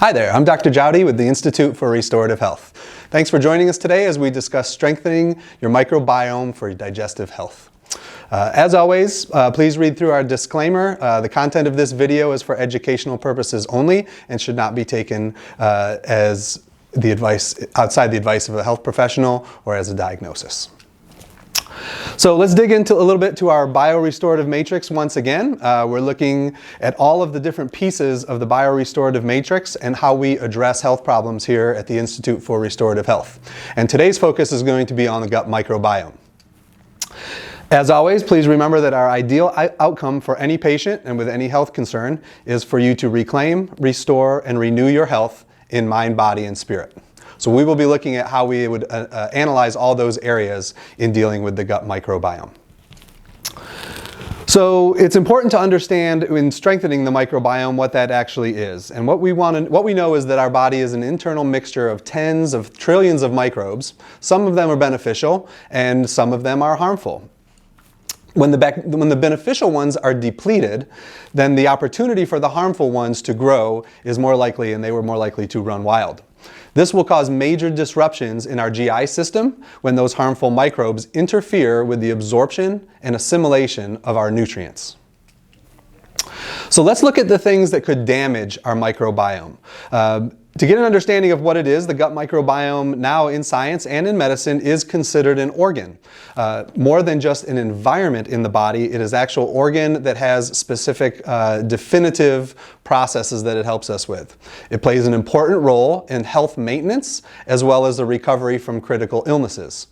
Hi there, I'm Dr. Jowdy with the Institute for Restorative Health. Thanks for joining us today as we discuss strengthening your microbiome for digestive health. As always, please read through our disclaimer. The content of this video is for educational purposes only and should not be taken as the advice outside the advice of a health professional or as a diagnosis. So let's dig into a little bit to our biorestorative matrix once again. We're looking at all of the different pieces of the biorestorative matrix and how we address health problems here at the Institute for Restorative Health. And today's focus is going to be on the gut microbiome. As always, please remember that our ideal outcome for any patient and with any health concern is for you to reclaim, restore, and renew your health in mind, body, and spirit. So we will be looking at how we would analyze all those areas in dealing with the gut microbiome. So it's important to understand in strengthening the microbiome what that actually is. And what we know is that our body is an internal mixture of tens of trillions of microbes. Some of them are beneficial and some of them are harmful. When the beneficial ones are depleted, then the opportunity for the harmful ones to grow is more likely, and they were more likely to run wild. This will cause major disruptions in our GI system when those harmful microbes interfere with the absorption and assimilation of our nutrients. So let's look at the things that could damage our microbiome. To get an understanding of what it is, the gut microbiome now in science and in medicine is considered an organ. More than just an environment in the body, it is an actual organ that has specific definitive processes that it helps us with. It plays an important role in health maintenance as well as the recovery from critical illnesses.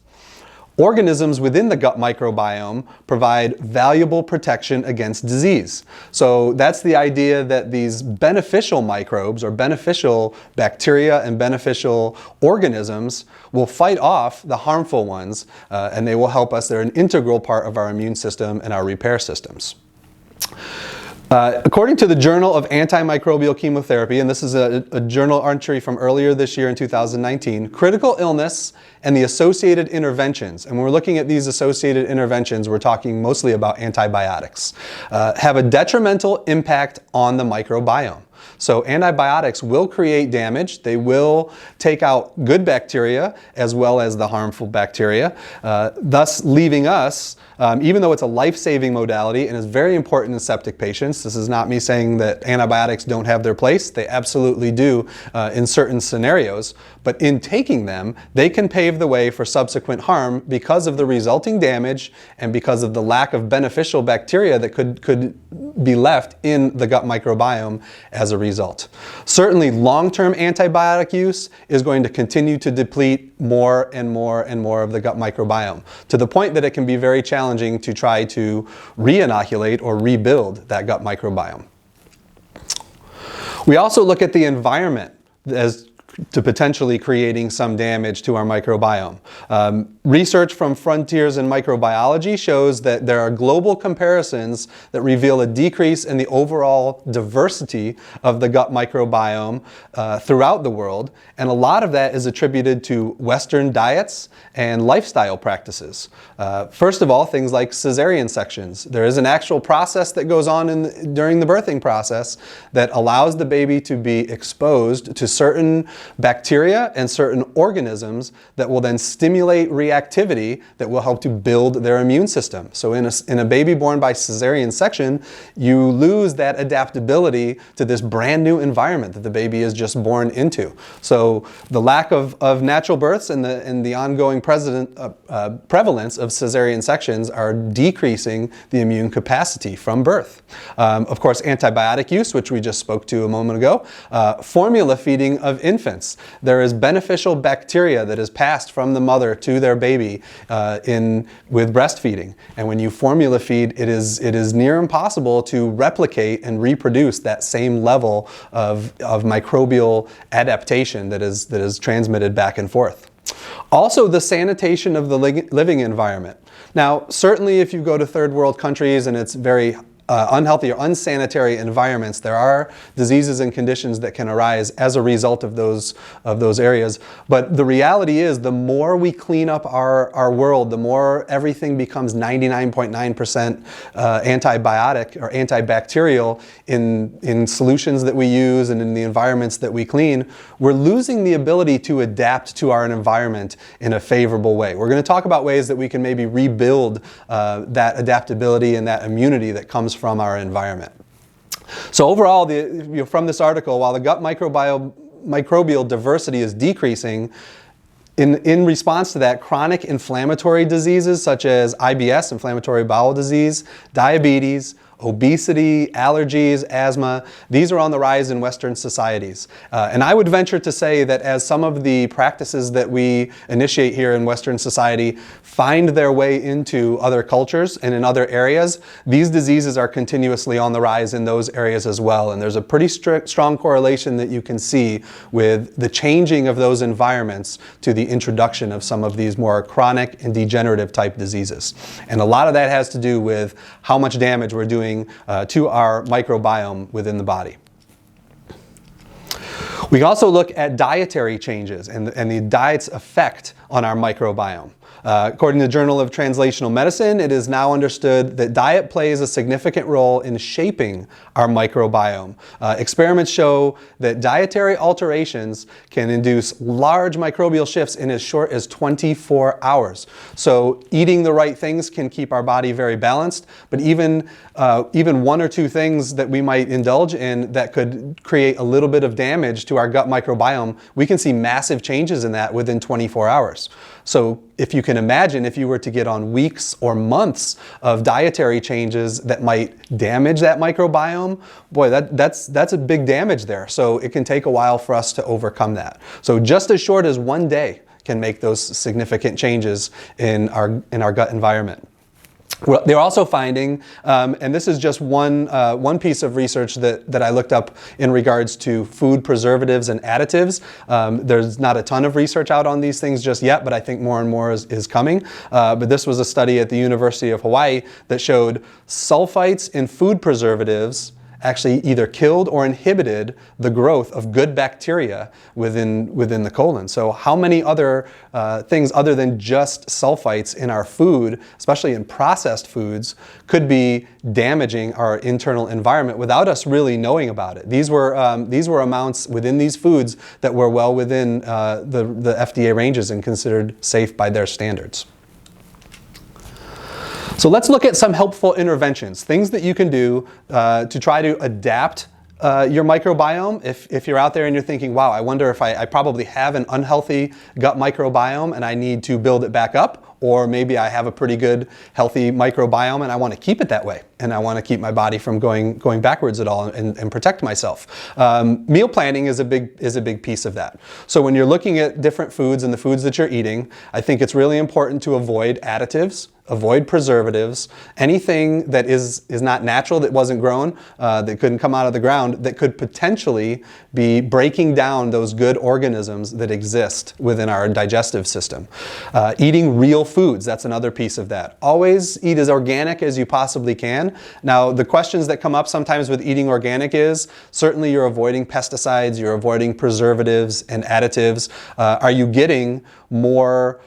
Organisms within the gut microbiome provide valuable protection against disease. So that's the idea that these beneficial microbes or beneficial bacteria and beneficial organisms will fight off the harmful ones and they will help us. They're an integral part of our immune system and our repair systems. According to the Journal of Antimicrobial Chemotherapy, and this is a journal entry from earlier this year in 2019, critical illness and the associated interventions, and when we're looking at these associated interventions, we're talking mostly about antibiotics, have a detrimental impact on the microbiome. So antibiotics will create damage. They will take out good bacteria as well as the harmful bacteria, thus leaving us, even though it's a life-saving modality and is very important in septic patients. This is not me saying that antibiotics don't have their place. They absolutely do in certain scenarios. But in taking them, they can pave the way for subsequent harm because of the resulting damage and because of the lack of beneficial bacteria that could be left in the gut microbiome as a result. Certainly, long-term antibiotic use is going to continue to deplete more and more and more of the gut microbiome to the point that it can be very challenging to try to re-inoculate or rebuild that gut microbiome. We also look at the environment as to potentially creating some damage to our microbiome. Research from Frontiers in Microbiology shows that there are global comparisons that reveal a decrease in the overall diversity of the gut microbiome throughout the world, and a lot of that is attributed to Western diets and lifestyle practices. First of all, things like cesarean sections. There is an actual process that goes on during the birthing process that allows the baby to be exposed to certain bacteria and certain organisms that will then stimulate reactivity that will help to build their immune system. So in a baby born by cesarean section, you lose that adaptability to this brand new environment that the baby is just born into. So the lack of natural births and the ongoing prevalence of cesarean sections are decreasing the immune capacity from birth. Of course, antibiotic use, which we just spoke to a moment ago, formula feeding of infants. There is beneficial bacteria that is passed from the mother to their baby with breastfeeding. And when you formula feed, it is near impossible to replicate and reproduce that same level of microbial adaptation that is transmitted back and forth. Also, the sanitation of the living environment. Now, certainly if you go to third world countries and it's very unhealthy or unsanitary environments, there are diseases and conditions that can arise as a result of those areas. But the reality is, the more we clean up our world, the more everything becomes 99.9% antibiotic or antibacterial in solutions that we use and in the environments that we clean. We're losing the ability to adapt to our environment in a favorable way. We're going to talk about ways that we can maybe rebuild that adaptability and that immunity that comes from our environment. So overall, from this article, while the gut microbial diversity is decreasing, in response to that, chronic inflammatory diseases such as IBS, inflammatory bowel disease, diabetes, obesity, allergies, asthma, these are on the rise in Western societies. And I would venture to say that as some of the practices that we initiate here in Western society find their way into other cultures and in other areas, these diseases are continuously on the rise in those areas as well. And there's a pretty strong correlation that you can see with the changing of those environments to the introduction of some of these more chronic and degenerative type diseases. And a lot of that has to do with how much damage we're doing to our microbiome within the body. We can also look at dietary changes and the diet's effect on our microbiome. According to the Journal of Translational Medicine, it is now understood that diet plays a significant role in shaping our microbiome. Experiments show that dietary alterations can induce large microbial shifts in as short as 24 hours. So eating the right things can keep our body very balanced, but even one or two things that we might indulge in that could create a little bit of damage to our gut microbiome, we can see massive changes in that within 24 hours. So if you can imagine, if you were to get on weeks or months of dietary changes that might damage that microbiome, boy, that's a big damage there. So it can take a while for us to overcome that. So just as short as one day can make those significant changes in our gut environment. Well, they're also finding, and this is just one piece of research that I looked up in regards to food preservatives and additives. There's not a ton of research out on these things just yet, but I think more and more is coming. But this was a study at the University of Hawaii that showed sulfites in food preservatives actually either killed or inhibited the growth of good bacteria within the colon. So how many other things other than just sulfites in our food, especially in processed foods, could be damaging our internal environment without us really knowing about it? These were amounts within these foods that were well within the FDA ranges and considered safe by their standards. So let's look at some helpful interventions, things that you can do to try to adapt your microbiome. If you're out there and you're thinking, wow, I wonder if I probably have an unhealthy gut microbiome and I need to build it back up, or maybe I have a pretty good healthy microbiome and I want to keep it that way and I want to keep my body from going backwards at all and protect myself. Meal planning is a big piece of that. So when you're looking at different foods and the foods that you're eating, I think it's really important to avoid additives, avoid preservatives, anything that is not natural, that wasn't grown, that couldn't come out of the ground, that could potentially be breaking down those good organisms that exist within our digestive system. Eating real foods, that's another piece of that. Always eat as organic as you possibly can. Now, the questions that come up sometimes with eating organic is, certainly you're avoiding pesticides, you're avoiding preservatives and additives. Are you getting more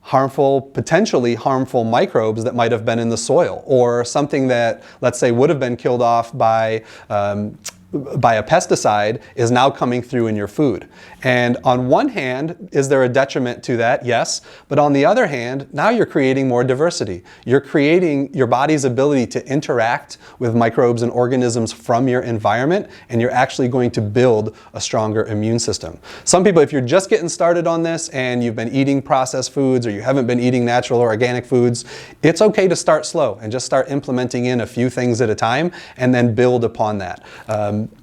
potentially harmful microbes that might have been in the soil, or something that, let's say, would have been killed off by a pesticide is now coming through in your food? And on one hand, is there a detriment to that? Yes. But on the other hand, now you're creating more diversity. You're creating your body's ability to interact with microbes and organisms from your environment, and you're actually going to build a stronger immune system. Some people, if you're just getting started on this and you've been eating processed foods or you haven't been eating natural or organic foods, it's okay to start slow and just start implementing in a few things at a time and then build upon that.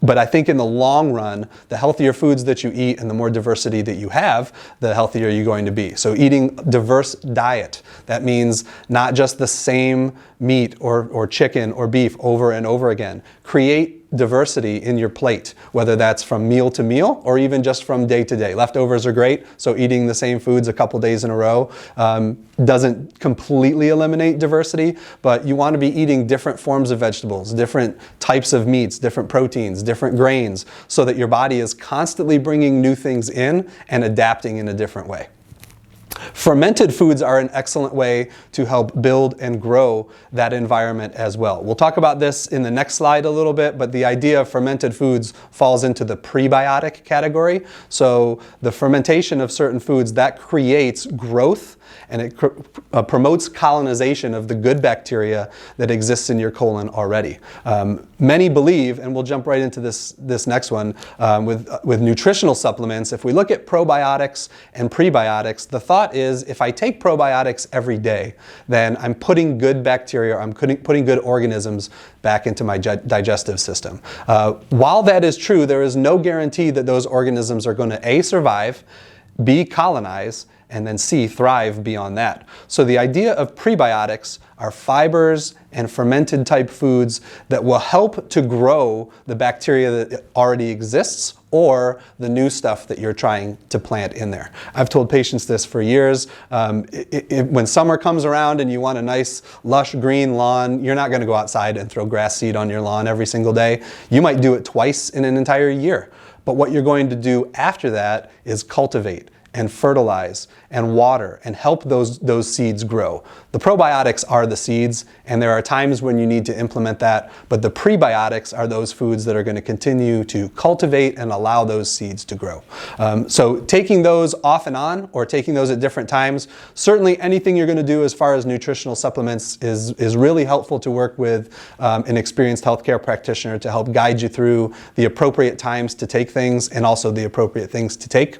But I think in the long run, the healthier foods that you eat and the more diversity that you have, the healthier you're going to be. So eating diverse diet, that means not just the same meat or chicken or beef over and over again. Create diversity in your plate, whether that's from meal to meal or even just from day to day. Leftovers are great, so eating the same foods a couple days in a row doesn't completely eliminate diversity, but you want to be eating different forms of vegetables, different types of meats, different proteins, different grains, so that your body is constantly bringing new things in and adapting in a different way. Fermented foods are an excellent way to help build and grow that environment as well. We'll talk about this in the next slide a little bit, but the idea of fermented foods falls into the prebiotic category. So the fermentation of certain foods, that creates growth and it promotes colonization of the good bacteria that exists in your colon already. Many believe, and we'll jump right into this next one, with nutritional supplements, if we look at probiotics and prebiotics, the thought is if I take probiotics every day, then I'm putting good bacteria, I'm putting good organisms back into my digestive system. While that is true, there is no guarantee that those organisms are going to A, survive, B, colonize, and then C, thrive beyond that. So the idea of prebiotics are fibers and fermented type foods that will help to grow the bacteria that already exists or the new stuff that you're trying to plant in there. I've told patients this for years. When summer comes around and you want a nice lush green lawn, you're not going to go outside and throw grass seed on your lawn every single day. You might do it twice in an entire year. But what you're going to do after that is cultivate and fertilize and water and help those seeds grow. The probiotics are the seeds, and there are times when you need to implement that, but the prebiotics are those foods that are going to continue to cultivate and allow those seeds to grow. So taking those off and on, or taking those at different times, certainly anything you're going to do as far as nutritional supplements is really helpful to work with an experienced healthcare practitioner to help guide you through the appropriate times to take things and also the appropriate things to take.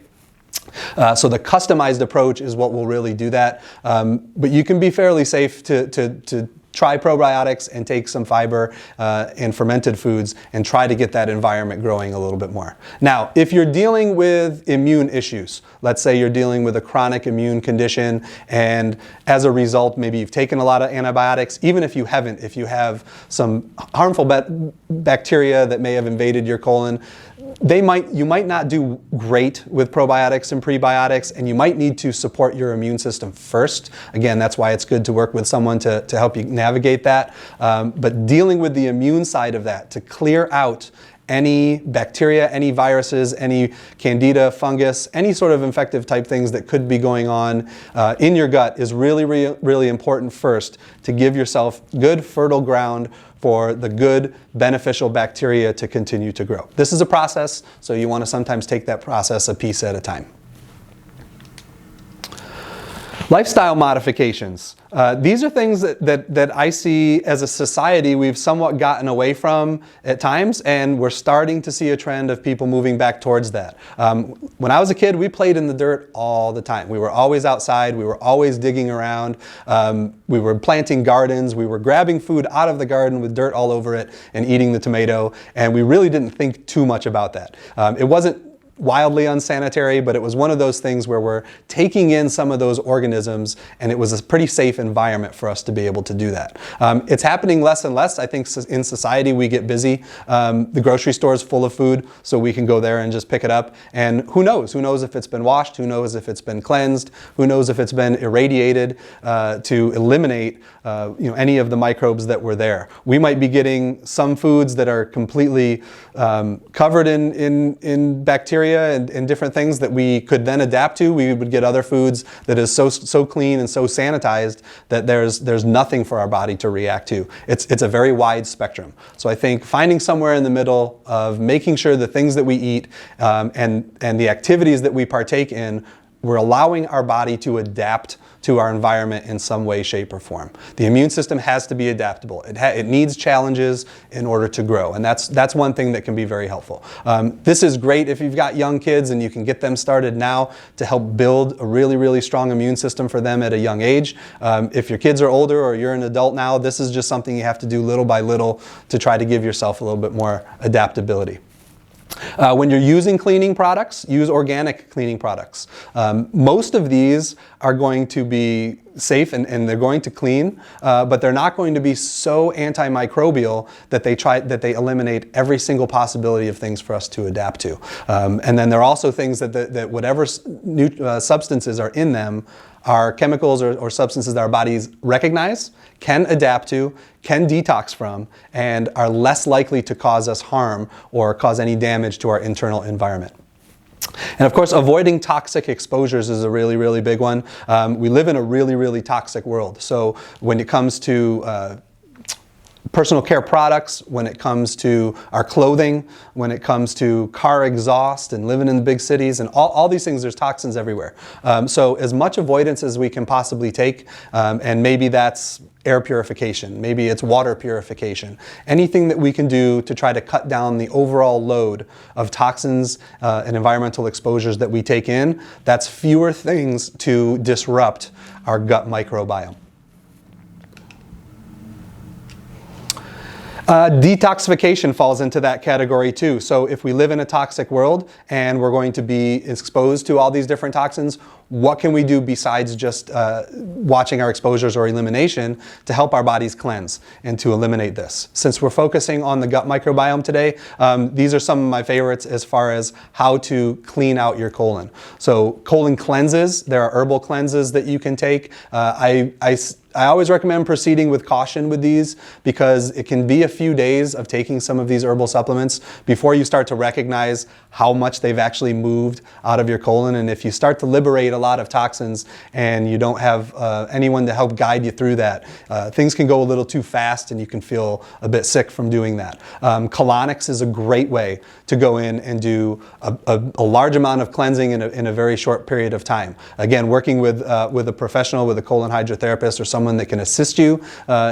So the customized approach is what will really do that. But you can be fairly safe to try probiotics and take some fiber and fermented foods and try to get that environment growing a little bit more. Now, if you're dealing with immune issues, let's say you're dealing with a chronic immune condition and as a result, maybe you've taken a lot of antibiotics, even if you haven't, if you have some harmful bacteria that may have invaded your colon, you might not do great with probiotics and prebiotics, and you might need to support your immune system first. Again, that's why it's good to work with someone to help you navigate that. But dealing with the immune side of that, to clear out any bacteria, any viruses, any candida, fungus, any sort of infective type things that could be going on in your gut is really, really important first to give yourself good fertile ground for the good beneficial bacteria to continue to grow. This is a process, so you want to sometimes take that process a piece at a time. Lifestyle modifications. These are things that I see as a society we've somewhat gotten away from at times, and we're starting to see a trend of people moving back towards that. When I was a kid, we played in the dirt all the time. We were always outside, we were always digging around, we were planting gardens, we were grabbing food out of the garden with dirt all over it and eating the tomato, and we really didn't think too much about that. It wasn't wildly unsanitary, but it was one of those things where we're taking in some of those organisms, and it was a pretty safe environment for us to be able to do that. It's happening less and less. I think in society we get busy. The grocery store is full of food, so we can go there and just pick it up. And who knows? Who knows if it's been washed? Who knows if it's been cleansed? Who knows if it's been irradiated to eliminate any of the microbes that were there? We might be getting some foods that are completely covered in bacteria and different things that we could then adapt to. We would get other foods that is so clean and so sanitized that there's nothing for our body to react to. It's a very wide spectrum. So I think finding somewhere in the middle of making sure the things that we eat and the activities that we partake in, we're allowing our body to adapt to our environment in some way, shape, or form. The immune system has to be adaptable. It needs challenges in order to grow, and that's one thing that can be very helpful. This is great if you've got young kids and you can get them started now to help build a really, really strong immune system for them at a young age. If your kids are older or you're an adult now, this is just something you have to do little by little to try to give yourself a little bit more adaptability. When you're using cleaning products, use organic cleaning products. Most of these are going to be safe and they're going to clean, but they're not going to be so antimicrobial that they eliminate every single possibility of things for us to adapt to. And then there are also things that whatever substances are in them are chemicals or substances that our bodies recognize, can adapt to, can detox from, and are less likely to cause us harm or cause any damage to our internal environment. And of course, avoiding toxic exposures is a really, really big one. We live in a really, really toxic world. So when it comes to personal care products, when it comes to our clothing, when it comes to car exhaust and living in the big cities and all these things, there's toxins everywhere. So as much avoidance as we can possibly take, and maybe that's air purification, maybe it's water purification, anything that we can do to try to cut down the overall load of toxins and environmental exposures that we take in, that's fewer things to disrupt our gut microbiome. Detoxification falls into that category too. So if we live in a toxic world and we're going to be exposed to all these different toxins, what can we do besides just watching our exposures or elimination to help our bodies cleanse and to eliminate this? Since we're focusing on the gut microbiome today, these are some of my favorites as far as how to clean out your colon. So colon cleanses, there are herbal cleanses that you can take. I always recommend proceeding with caution with these because it can be a few days of taking some of these herbal supplements before you start to recognize how much they've actually moved out of your colon. And if you start to liberate a lot of toxins and you don't have anyone to help guide you through that, things can go a little too fast and you can feel a bit sick from doing that. Colonics is a great way to go in and do a large amount of cleansing in a very short period of time. Again, working with a professional, with a colon hydrotherapist or someone that can assist you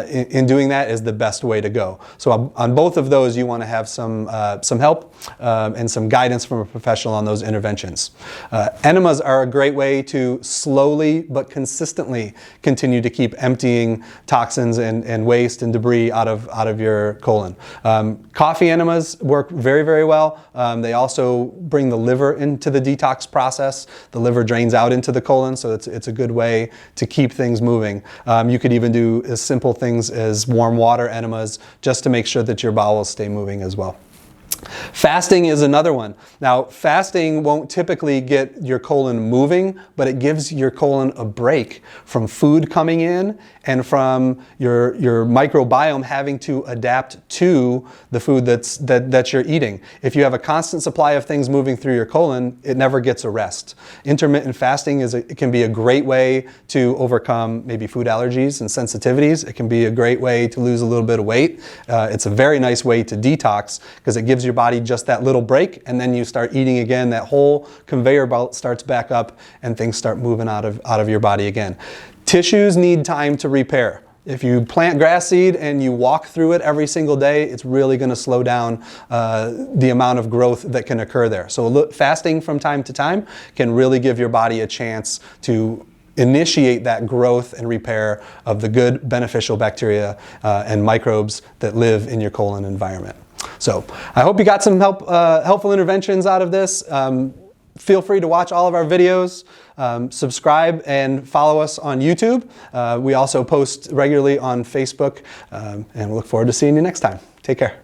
in doing that is the best way to go. So on both of those, you want to have some help and some guidance from a professional on those interventions. Enemas are a great way to slowly but consistently continue to keep emptying toxins and waste and debris out of your colon. Coffee enemas work very, very well. They also bring the liver into the detox process. The liver drains out into the colon, so it's a good way to keep things moving. You could even do as simple things as warm water enemas just to make sure that your bowels stay moving as well. Fasting is another one. Now, fasting won't typically get your colon moving, but it gives your colon a break from food coming in and from your microbiome having to adapt to the food that you're eating. If you have a constant supply of things moving through your colon, it never gets a rest. Intermittent fasting it can be a great way to overcome maybe food allergies and sensitivities. It can be a great way to lose a little bit of weight. It's a very nice way to detox because it gives your body just that little break, and then you start eating again. That whole conveyor belt starts back up and things start moving out of your body again. Tissues need time to repair. If you plant grass seed and you walk through it every single day, it's really going to slow down the amount of growth that can occur there. So fasting from time to time can really give your body a chance to initiate that growth and repair of the good beneficial bacteria and microbes that live in your colon environment. So I hope you got some helpful interventions out of this. Feel free to watch all of our videos, subscribe and follow us on YouTube. We also post regularly on Facebook, and we look forward to seeing you next time. Take care.